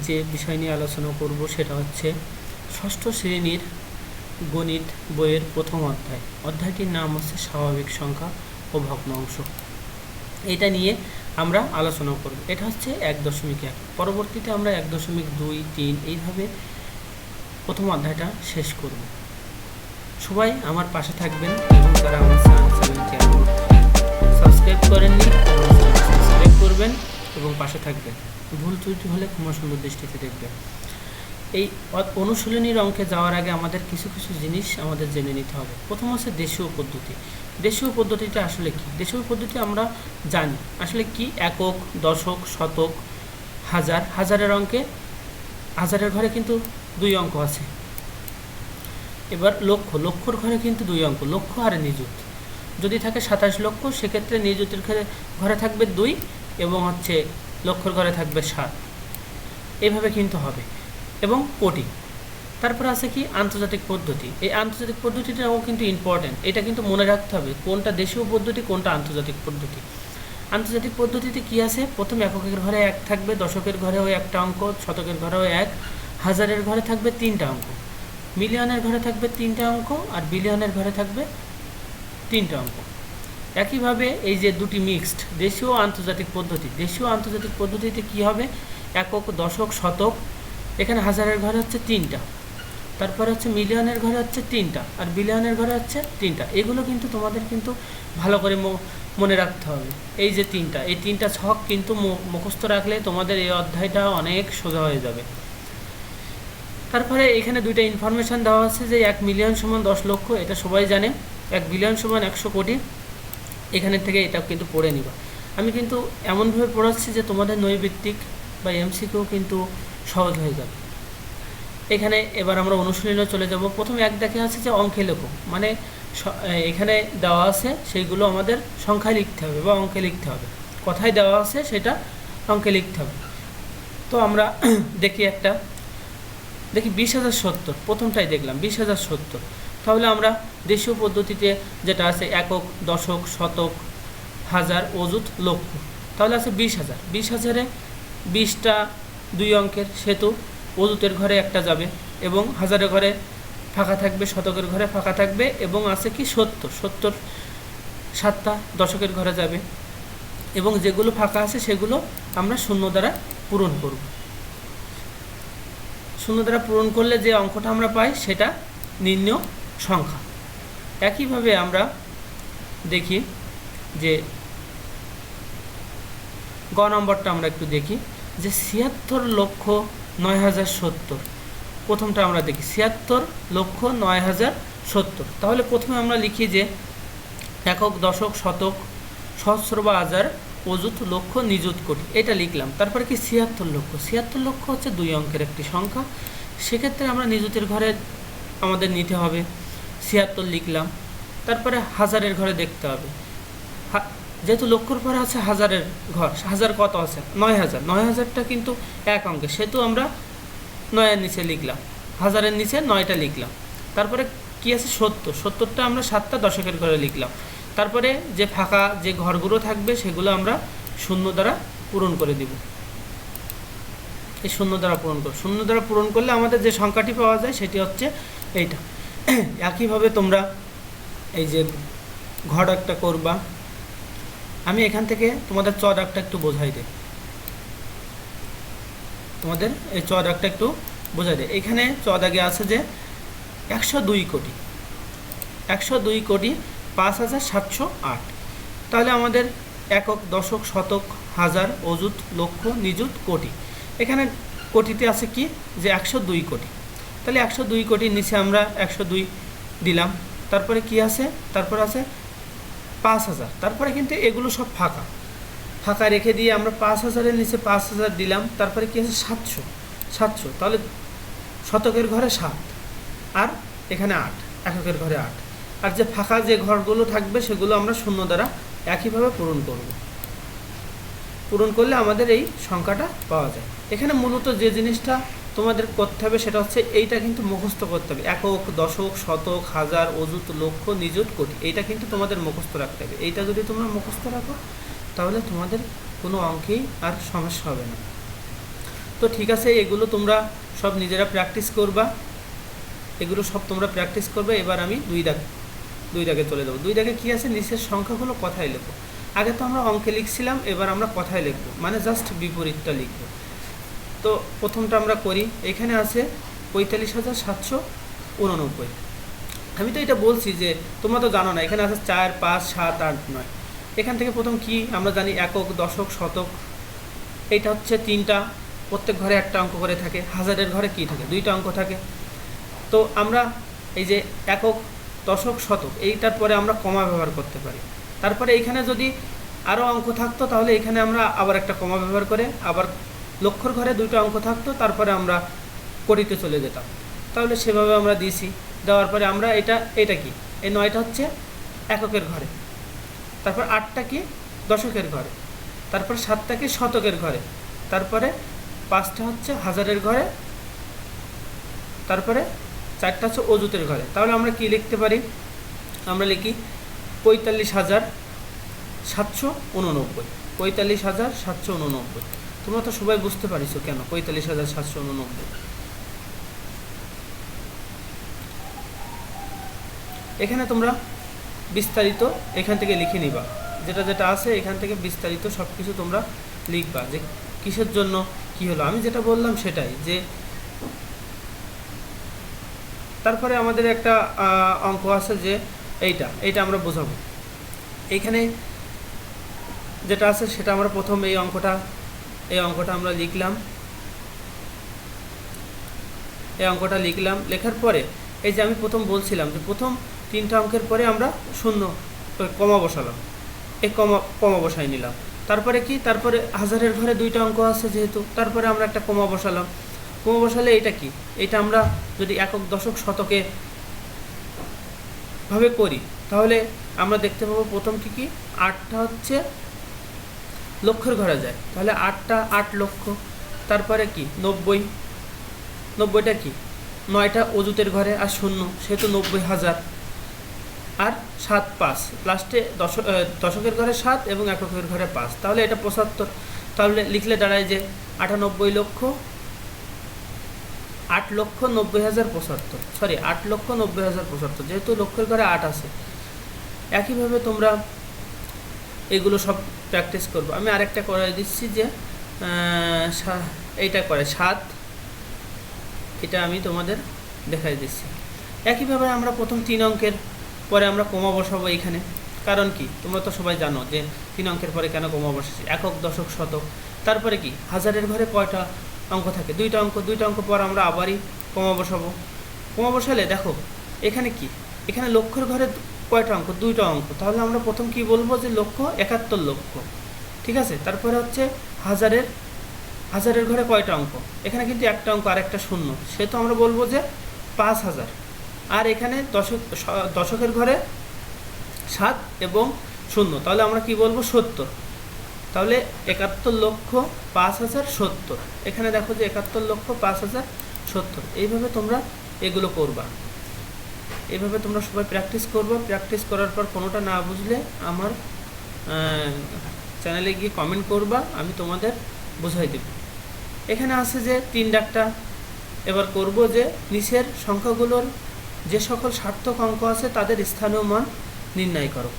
যে বিষয় নিয়ে আলোচনা করব সেটা হচ্ছে ষষ্ঠ শ্রেণীর গণিত বইয়ের প্রথম অধ্যায়। অধ্যায়টির নাম হচ্ছে স্বাভাবিক সংখ্যা ও ভগ্নাংশ। এটা নিয়ে আমরা আলোচনা করব। এটা হচ্ছে 1.1। পরবর্তীতে আমরা 1.2, 3 এইভাবে প্রথম অধ্যায়টা শেষ করব। সবাই আমার পাশে থাকবেন এবং যারা আমার চ্যানেলটি সাবস্ক্রাইব করেননি সাবস্ক্রাইব করবেন এবং পাশে থাকবেন। ভুল ত্রুটি হলে ক্ষমা সুন্দর দৃষ্টিতে দেখবেন। এই অনুশীলনীর অঙ্কে যাওয়ার আগে আমাদের কিছু কিছু জিনিস আমাদের জেনে নিতে হবে। প্রথম হচ্ছে দেশীয় পদ্ধতি। দেশীয় পদ্ধতিটা আসলে কি? দেশীয় পদ্ধতি আমরা জানি আসলে কি, একক, দশক, শতক, হাজার। হাজারের অঙ্কে হাজারের ঘরে কিন্তু 2 অঙ্ক আছে। এবার লক্ষ, লক্ষর ঘরে কিন্তু 2 অঙ্ক, লক্ষ আর নিযুত। যদি থাকে 27 লক্ষ, সেক্ষেত্রে নিযুতের ঘরে থাকবে 2 এবং হচ্ছে লক্ষর ঘরে থাকবে 7। এইভাবে কিন্তু হবে। এবং কোটি। তারপর আছে কি আন্তর্জাতিক পদ্ধতি। এই আন্তর্জাতিক পদ্ধতিটাও কিন্তু ইম্পর্টেন্ট। এটা কিন্তু মনে রাখতে হবে কোনটা দেশীয় পদ্ধতি, কোনটা আন্তর্জাতিক পদ্ধতি। আন্তর্জাতিক পদ্ধতিতে কি আছে? প্রথম এককের ঘরে 1 থাকবে, দশকের ঘরেও 1টা অঙ্ক, শতকের ঘরেও 1, হাজারের ঘরে থাকবে 3টা অঙ্ক, মিলিয়নের ঘরে থাকবে 3টা অঙ্ক, আর বিলিয়নের ঘরে থাকবে 3টা অঙ্ক। একইভাবে এই যে দুটি মিক্সড দেশীয় ও আন্তর্জাতিক পদ্ধতি। দেশীয় আন্তর্জাতিক পদ্ধতিতে কি হবে? একক, দশক, শতক, এখানে হাজারের ঘরে হচ্ছে 3টা, তারপরে হচ্ছে মিলিয়নের ঘরে হচ্ছে 3টা, আর বিলিয়নের ঘরে হচ্ছে 3টা। এগুলো কিন্তু তোমাদের কিন্তু ভালো করে মনে রাখতে হবে। এই যে 3টা, এই 3টা ছক কিন্তু মুখস্থ রাখলে তোমাদের এই অধ্যায়টা অনেক সোজা হয়ে যাবে। তারপরে এখানে 2টা ইনফরমেশান দেওয়া আছে যে 1 মিলিয়ন সমান 10 লক্ষ, এটা সবাই জানে। 1 বিলিয়ন সমান 100 কোটি। এখানের থেকে এটা কিন্তু পড়ে নিবা। আমি কিন্তু এমনভাবে পড়াচ্ছি যে তোমাদের নৈর্ব্যক্তিক বা এমসিকিউ কিন্তু সহজ হয়ে যাবে। এখানে এবার আমরা অনুশীলনে চলে যাব। প্রথম 1 দেখে আছে যে অঙ্কে লেখো, মানে এখানে দেওয়া আছে সেইগুলো আমাদের সংখ্যায় লিখতে হবে বা অঙ্কে লিখতে হবে। কথায় দেওয়া আছে সেটা অঙ্কে লিখতে হবে। তো আমরা দেখি 20,070, প্রথমটাই দেখলাম 20,070। তাহলে আমরা দেশীয় পদ্ধতিতে যেটা আছে একক, দশক, শতক, হাজার, অযুত, লক্ষ, তাহলে আছে 20,000। 20,000-এ 20টা 2 অঙ্কের, সেতু অযুতের ঘরে 1টা যাবে এবং হাজারের ঘরে ফাঁকা থাকবে, শতকের ঘরে ফাঁকা থাকবে, এবং আছে কি 70 7টা দশকের ঘরে যাবে, এবং যেগুলো ফাঁকা আছে সেগুলো আমরা শূন্য দ্বারা পূরণ করব। শূন্য দ্বারা পূরণ করলে যে অঙ্কটা আমরা পাই সেটা নির্ণেয় সংখ্যা। একইভাবে আমরা দেখি যে গ নম্বরটা আমরা একটু দেখি যে 76,09,070। প্রথমটা আমরা দেখি 76,09,070। তাহলে প্রথমে আমরা লিখি যে একক, দশক, শতক, সহস্র বা হাজার, অযুত, লক্ষ, নিযুত, কোটি, এটা লিখলাম। তারপরে কি 76 লক্ষ। 76 লক্ষ হচ্ছে 2 অঙ্কের একটি সংখ্যা। সেক্ষেত্রে আমরা নিযুতের ঘরে আমাদের নিতে হবে, 76 লিখলাম। তারপরে হাজারের ঘরে দেখতে হবে, যেহেতু লক্ষর পরে আছে হাজারের ঘর, হাজার কত আছে? 9,000। 9,000টা কিন্তু 1 অঙ্কে, সেহেতু আমরা 9-এর নিচে লিখলাম, হাজারের নিচে 9টা লিখলাম। তারপরে কি আছে? 70টা আমরা 7টা দশকের ঘরে লিখলাম। তারপরে যে ফাঁকা যে ঘরগুলো থাকবে সেগুলো আমরা শূন্য দ্বারা পূরণ করে দিব। এই শূন্য দ্বারা পূরণ করলে আমাদের যে সংখ্যাটি পাওয়া যায় সেটি হচ্ছে এইটা। একইভাবে তোমরা এই যে ঘর একটা করবা। আমি এখান থেকে তোমাদের চড়াকটা একটু বোঝাই দিই। তোমাদের এই চড়াকটা একটু বোঝাই দিই। এখানে চড়াকে আছে যে 102 কোটি, 102 কোটি 5,708। তাহলে আমাদের একক, দশক, শতক, হাজার, অযুত, লক্ষ, নিযুত, কোটি। এখানে কোটিতে আছে কি যে 102 কোটি। তাহলে 102 কোটির নিচে আমরা 102 দিলাম। তারপরে কি আছে? তারপর আছে 5,000। তারপরে কিন্তু এগুলো সব ফাঁকা রেখে দিয়ে আমরা 5,000-এর নিচে 5,000 দিলাম। তারপরে কি আছে? 700। তাহলে শতকের ঘরে 7, আর এখানে 8, এককের ঘরে 8। আর যে ফাঁকা যে ঘরগুলো থাকবে সেগুলো আমরা শূন্য দ্বারা একইভাবে পূরণ করব। পূরণ করলে আমাদের এই সংখ্যাটা পাওয়া যায়। এখানে মূলত যে জিনিসটা তোমাদের করতে হবে সেটা হচ্ছে এইটা কিন্তু মুখস্থ করতে হবে। একক, দশক, শতক, হাজার, অযুত, লক্ষ, নিযুত, কোটি, এইটা কিন্তু তোমাদের মুখস্থ রাখতে হবে। এইটা যদি তোমরা মুখস্থ রাখো তাহলে তোমাদের কোনো অঙ্কেই আর সমস্যা হবে না। তো ঠিক আছে, এগুলো তোমরা সব নিজেরা প্র্যাকটিস করবা, এগুলো সব তোমরা প্র্যাকটিস করবে। এবার আমি দুই দাগে চলে যাবো। দুই দাগে কী আছে, নিচের সংখ্যাগুলো কথায় লিখবো। আগে তো আমরা অঙ্কে লিখছিলাম, এবার আমরা কথায় লিখবো, মানে জাস্ট বিপরীতটা লিখবো। তো প্রথমটা আমরা করি। এখানে আছে 45,789। আমি তো এটা বলছি যে তোমরা তো জানো না, এখানে আছে 4, 5, 7, 8, 9। এখান থেকে প্রথম কি আমরা জানি, একক, দশক, শতক। এইটা হচ্ছে তিনটা, প্রত্যেক ঘরে একটা অঙ্ক করে থাকে। হাজারের ঘরে কি থাকে, দুইটা অঙ্ক থাকে। তো আমরা এই যে একক, দশক, শতক, এইটার পরে আমরা কমা ব্যবহার করতে পারি। তারপরে এইখানে যদি আরও অঙ্ক থাকতো তাহলে এখানে আমরা আবার একটা কমা ব্যবহার করে, আবার লক্ষর ঘরে দুইটা অঙ্ক থাকতো, তারপরে আমরা কোটিতে চলে যেতাম। তাহলে সেভাবে আমরা দিয়েছি। দেওয়ার পরে আমরা এটা কি, এই 9টা হচ্ছে এককের ঘরে, তারপর 8টা কি দশকের ঘরে, তারপর 7টা কি শতকের ঘরে, তারপরে 5টা হচ্ছে হাজারের ঘরে, তারপরে 4টা হচ্ছে অযুতের ঘরে। তাহলে আমরা কি লিখতে পারি, আমরা লিখি 45,789। 45,789। তোমরা তো সবাই বুঝতে পারিছো কেন 45,789। এখানে তোমরা বিস্তারিত এখান থেকে লিখে নিবা, যেটা যেটা আছে এখান থেকে বিস্তারিত সব কিছু তোমরা লিখবা, যে কিসের জন্য কি হলো। আমি যেটা বললাম সেটাই, যে তারপরে আমাদের একটা অঙ্ক আছে, যে এইটা আমরা বোঝাবো। এইখানে যেটা আছে সেটা আমরা প্রথম এই অঙ্কটা আমরা লিখলাম। এই অঙ্কটা লিখলাম, লেখার পরে এই যে আমি প্রথম বলছিলাম যে প্রথম 3টা অঙ্কের পরে আমরা শূন্য কমা বসালাম, এই কমা বসাই নিলাম। তারপরে কি, তারপরে হাজারের ঘরে 2টা অঙ্ক আছে যেহেতু, তারপরে আমরা একটা কমা বসালাম। কমা বসালে এটা কি, এটা আমরা যদি একক, দশক, শতকে ভাবে করি তাহলে আমরা দেখতে পাবো প্রথম কি 8টা হচ্ছে লক্ষের ঘরে যায়, তাহলে 8 লক্ষ। তারপরে কি 90টা কি 9টা অযুতের ঘরে আর শূন্য, সেহেতু 90,000। আর 7, 5 লাস্টে দশকের ঘরে 7 এবং এককের ঘরে 5, তাহলে এটা 75। তাহলে লিখলে দাঁড়ায় যে 8,90,075, সরি 8,90,075, যেহেতু লক্ষের ঘরে 8 আছে। একইভাবে তোমরা এগুলো সব প্র্যাকটিস করবো। আমি আরেকটা করে দিচ্ছি, যে এইটা করে 7, এটা আমি তোমাদের দেখাই দিচ্ছি। একইভাবে আমরা প্রথম 3 অঙ্কের পরে আমরা কমা বসাবো এইখানে। কারণ কি, তোমরা তো সবাই জানো যে 3 অঙ্কের পরে কেন কমা বসেছি, একক, দশক, শতক। তারপরে কি হাজারের ঘরে কয়টা অঙ্ক থাকে, 2টা অঙ্ক। 2টা অঙ্ক পর আমরা আবারই কমা বসাবো। কমা বসালে দেখো এখানে কি, এখানে লক্ষের ঘরে কয়টা অঙ্ক, 2টা অঙ্ক। তাহলে আমরা প্রথম কি বলবো, যে 71 লক্ষ, ঠিক আছে। তারপরে হচ্ছে হাজারের ঘরে কয়টা অঙ্ক, এখানে কিন্তু একটা অঙ্ক আর একটা শূন্য, সেহেতু আমরা বলবো যে 5,000। আর এখানে দশকের ঘরে 7 এবং শূন্য, তাহলে আমরা কি বলবো 70। তাহলে 71,05,070। এখানে দেখো যে 71,05,070। এইভাবে তোমরা এগুলো করবা, এইভাবে তোমরা সবাই প্র্যাকটিস করবা। প্র্যাকটিস করার পর কোনোটা না বুঝলে আমার চ্যানেলে গিয়ে কমেন্ট করবা, আমি তোমাদের বোঝাই দেব। এখানে আছে যে 3 ডাকটা এবার করব, যে নিচের সংখ্যাগুলোর যে সকল সার্থক অঙ্ক আছে তাদের স্থানীয় মান নির্ণয় করো।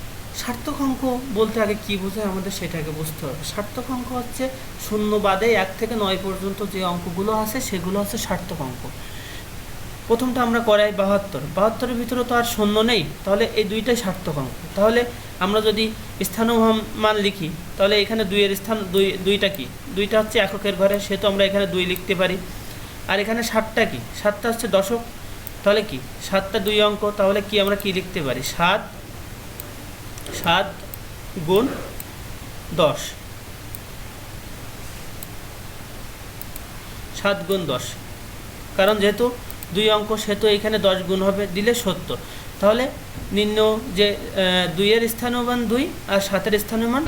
সার্থক অঙ্ক বলতে আগে কি বোঝায় আমাদের সেটাকে বুঝতে হবে। সার্থক অঙ্ক হচ্ছে শূন্য বাদে 1 থেকে 9 পর্যন্ত যে অঙ্কগুলো আছে সেগুলো হচ্ছে সার্থক অঙ্ক। প্রথমটা আমরা করাই 72-এর ভিতরে তো আর শূন্য নেই, তাহলে এই 2টাই সার্থক অঙ্ক। তাহলে আমরা যদি স্থানীয় মান লিখি তাহলে এখানে 2-এর স্থান 2টা কি, 2টা হচ্ছে এককের ঘরে, সেহেতু আমরা এখানে 2 লিখতে পারি। আর এখানে 7টা কি, 7টা হচ্ছে দশক, তাহলে কি 7টা 2 অঙ্ক, তাহলে কি আমরা কি লিখতে পারি, 7 গুণ 10, 7 গুণ 10, কারণ যেহেতু 2 অঙ্ক সেহেতু এখানে 10 গুণ হবে, দিলে 70। তাহলে নিম্ন যে 2-এর স্থানীয় মান 2 আর 7-এর স্থানীয় মান